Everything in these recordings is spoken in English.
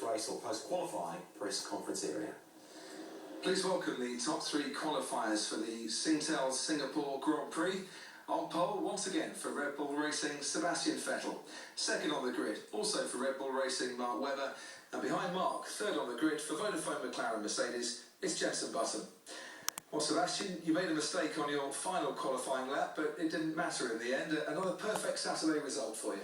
post-race or post-qualifying press conference area. Please welcome the top three qualifiers for the Singtel Singapore Grand Prix. On pole, once again, for Red Bull Racing, Sebastian Vettel. Second on the grid, also for Red Bull Racing, Mark Webber. And behind Mark, third on the grid, for Vodafone McLaren Mercedes, it's Jenson Button. Well, Sebastian, you made a mistake on your final qualifying lap, but it didn't matter in the end. Another perfect Saturday result for you.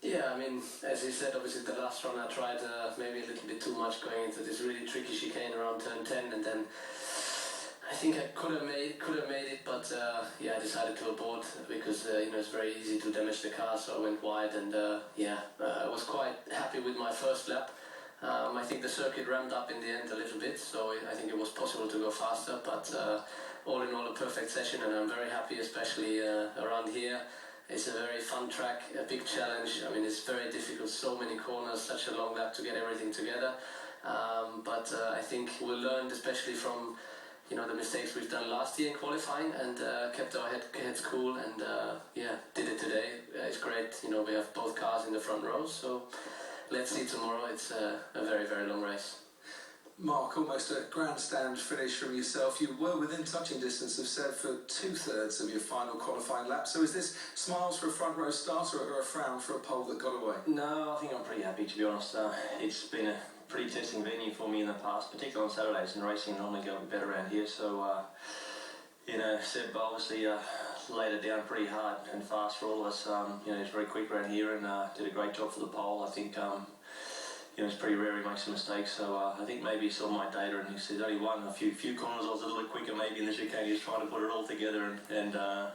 Yeah, I mean, as you said, obviously the last run I tried maybe a little bit too much going into this really tricky chicane around turn 10, and then I think I could have made it, but yeah, I decided to abort because you know, it's very easy to damage the car, so I went wide, and I was quite happy with my first lap. I think the circuit ramped up in the end a little bit, so I think it was possible to go faster, but all in all a perfect session, and I'm very happy, especially around here. It's a very fun track, a big challenge. I mean, it's very difficult, so many corners, such a long lap to get everything together. But I think we learned, especially from the mistakes we've done last year in qualifying, and kept our heads cool, and did it today. It's great, we have both cars in the front row, so let's see tomorrow. It's a very, very long race. Mark, almost a grandstand finish from yourself. You were within touching distance of Seb for 2/3 of your final qualifying lap. So is this smiles for a front row start or a frown for a pole that got away? No, I think I'm pretty happy, to be honest. It's been a pretty testing venue for me in the past, particularly on Saturdays, and racing normally go a bit better around here. So, Seb obviously laid it down pretty hard and fast for all of us. He's very quick around here and did a great job for the pole. I think it's pretty rare he makes a mistake, so I think maybe he saw my data and he said only won a few corners. I was a little bit quicker maybe in the chicane. He was trying to put it all together and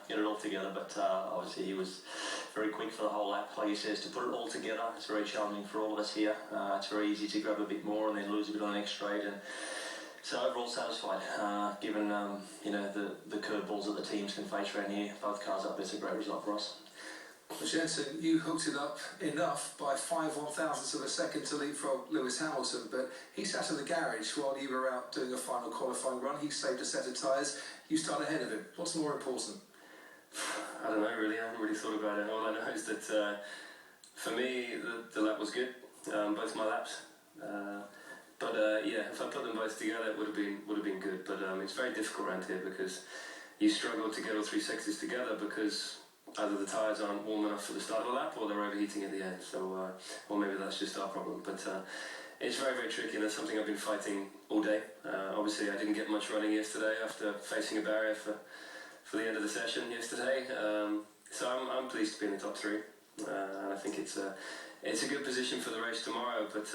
get it all together, but obviously he was very quick for the whole lap. Like he says, to put it all together, it's very challenging for all of us here. It's very easy to grab a bit more and then lose a bit on the next straight, and so overall satisfied, given the curveballs that the teams can face around here. Both cars up, it's a great result for us. Well, Jenson, you hooked it up enough by 5/1000ths of a second to leapfrog Lewis Hamilton, but he sat in the garage while you were out doing a final qualifying run. He saved a set of tyres. You start ahead of him. What's more important? I don't know, really. I haven't really thought about it. All I know is that for me, the lap was good, both my laps. If I put them both together, it would have been good. But it's very difficult around here because you struggle to get all three sections together because either the tyres aren't warm enough for the start of the lap or they're overheating at the end. So, or maybe that's just our problem. But it's very, very tricky, and that's something I've been fighting all day. Obviously, I didn't get much running yesterday after facing a barrier for the end of the session yesterday. So I'm pleased to be in the top three, and I think it's a good position for the race tomorrow. But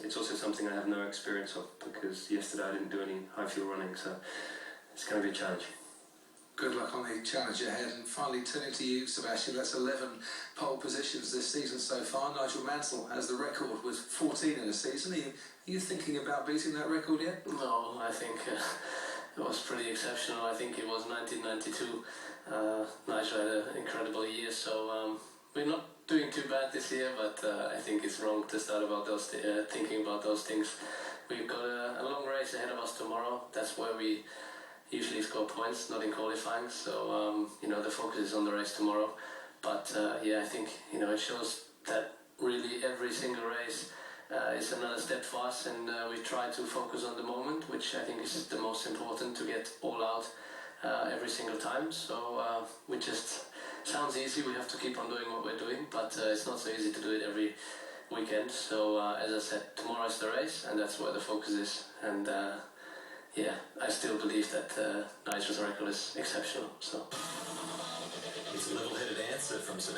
it's also something I have no experience of because yesterday I didn't do any high fuel running, so it's going to be a challenge. Good luck on the challenge ahead. And finally, turning to you, Sebastian, that's 11 pole positions this season so far. Nigel Mansell has the record with 14 in a season. Are you thinking about beating that record yet? No, I think it was pretty exceptional. I think it was 1992. Nigel had an incredible year, so we're not doing too bad this year, but I think it's wrong to start about thinking about those things. We've got a long race ahead of us tomorrow. That's where we usually score points, not in qualifying, so the focus is on the race tomorrow. But I think it shows that really every single race is another step for us, and we try to focus on the moment, which I think is the most important, to get all out every single time. So sounds easy, we have to keep on doing what we're doing, but it's not so easy to do it every weekend. So as I said, tomorrow is the race, and that's where the focus is, and I still believe that Nigel's record is exceptional. So It's a level-headed answer from Sebastian.